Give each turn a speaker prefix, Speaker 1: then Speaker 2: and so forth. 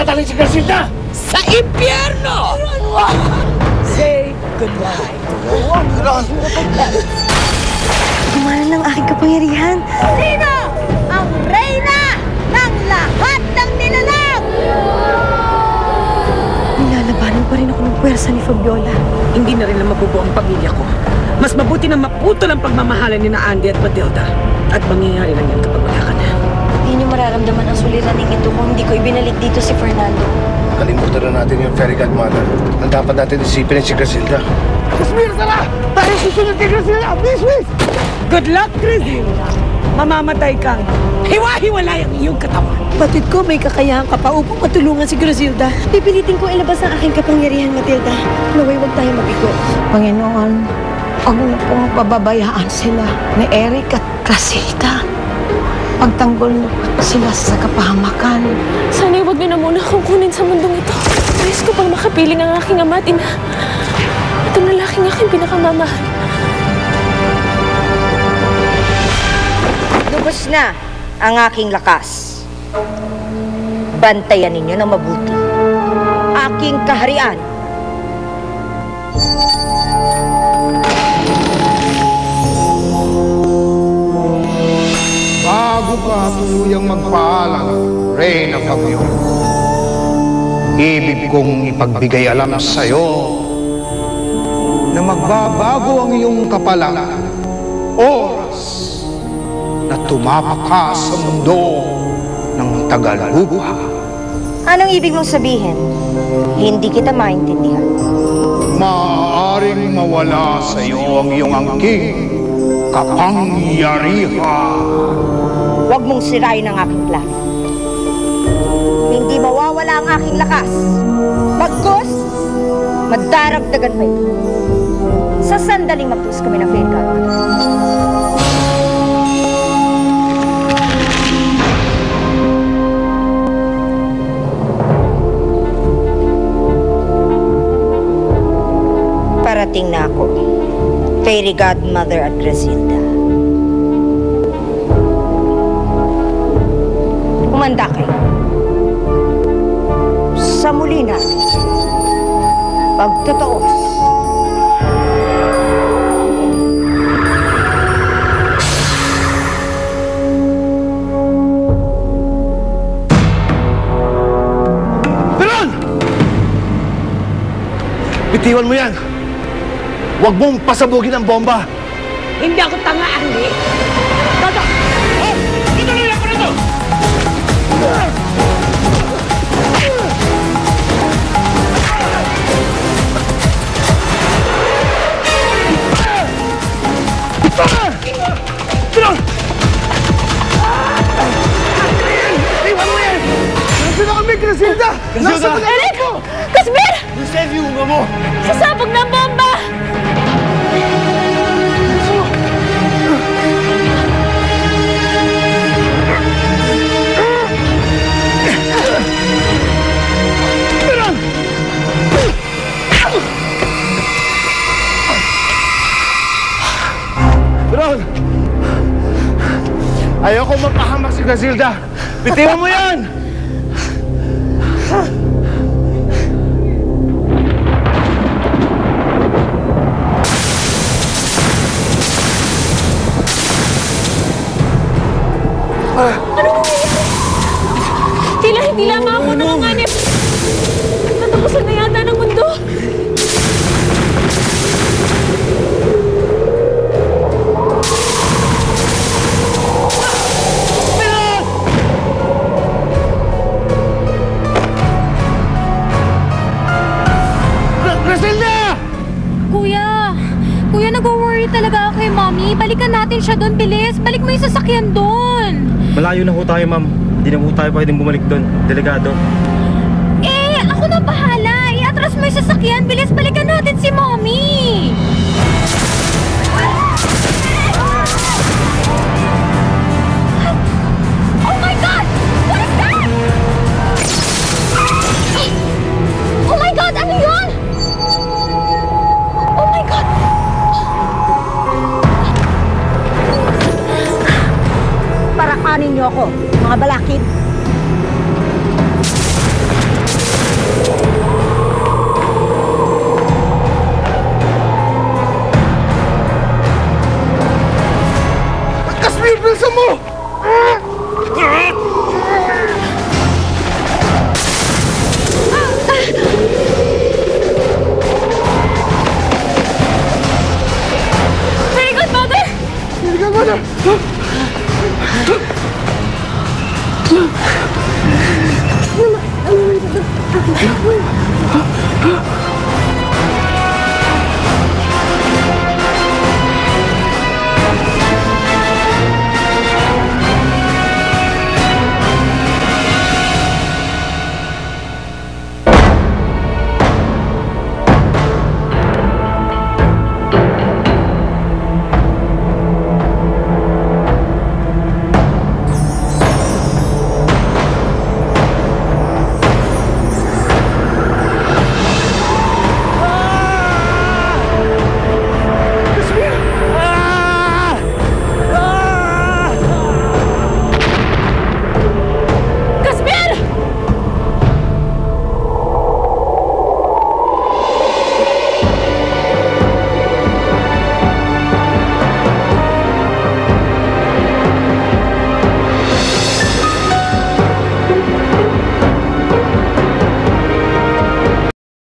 Speaker 1: tataling si Grasilda?
Speaker 2: Sa impyerno! Say goodbye.
Speaker 3: Kumanan ng aking kapangyarihan.
Speaker 4: Sino ang reyna ng lahat ng nilalang?
Speaker 3: Nilalabanan pa rin ako ng puwersa ni Fabiola.
Speaker 2: Hindi na rin lang mabubuo ang pamilya ko. Mas mabuti na maputo ang pagmamahalan ni na Andy at Matilda. At mangyayari lang yan kapag wala ka na.
Speaker 3: Hindi niyo mararamdaman ang suliraning ito kung hindi ko ibinalik dito si Fernando.
Speaker 1: Kalimutan na natin yung fairy godmother. Ang dapat natin isipin si Grasilda.
Speaker 5: Kasmir, tara! Tayo susunod kay Grasilda! Please, please!
Speaker 2: Good luck, Grasilda. Mamamatay kang hiwa-hiwalay ang iyong katawan.
Speaker 3: Batid ko, may kakayahan ka pa upang matulungan si Grasilda. Pipilitin ko ilabas ang aking kapangyarihan, Matilda. Naway, huwag tayo mabigo.
Speaker 6: Panginoon, huwag mo pong pababayaan sila ni Eric at Grasilda. Pagtanggol mo sila sa kapahamakan.
Speaker 7: Sana'y huwag niyo na muna akong kunin sa mundong ito. Nais ko pang makapiling ang aking ama at ina. At ang lalaking aking pinakamamahal.
Speaker 4: Lubos na ang aking lakas. Bantayan ninyo na mabuti. Aking kaharian.
Speaker 5: Bago ka tuluyang magpaalam, Reyna Fabiola, ibig kong ipagbigay alam sa'yo na magbabago ang iyong kapalangan. Oras na tumapak ka sa mundo ng Tagalupa.
Speaker 4: Anong ibig mong sabihin? Hindi kita maintindihan.
Speaker 5: Maaaring mawala sa iyo ang iyong angking kapangyarihan.
Speaker 4: Huwag mong sirain ang aking plano. Hindi mawawala ang aking lakas. Bagkus, madaragdagan pa ito. Sa sandaling magtus kami ng fairy godmother. Parating na ako, fairy godmother at Grasilda. Umanda kayo. Sa muli na, pagtutuos.
Speaker 1: Peron! Bitiwan mo yan! Huwag mong pasabugin ang bomba!
Speaker 2: Hindi ako tanga, Andy. Toto!
Speaker 1: Oh! Ituloy ako na to! Peron!
Speaker 5: Iwan mo yan! Nandun na kami, Grasilda! Nasa
Speaker 7: Eric! Kasmir!
Speaker 1: Save yung unga mo!
Speaker 7: Sasabog na ang bomba!
Speaker 1: Peron! Ayoko mapahamak si Grasilda! Bitiwan mo yan!
Speaker 7: Hindi lamang ako nanganganib. Natapusan na yata ng mundo.
Speaker 1: Grasilda!
Speaker 7: Kuya, nag-worry talaga ako kay Mommy. Balikan natin siya doon, bilis. Balik mo yung sasakyan doon.
Speaker 8: Malayo na ho tayo, ma'am. Hindi na ho tayo pwedeng bumalik doon. Delikado.
Speaker 7: Ako na bahala. I-atras mo yung sasakyan. Bilis, balikan natin si Mommy. Oh my God! What is that? Oh my God! Ano yun? Oh my God!
Speaker 4: Parakanin niyo ako, mga balakid.
Speaker 5: Bilisan mo!
Speaker 7: Very good, Mother!
Speaker 5: Very good, Mother!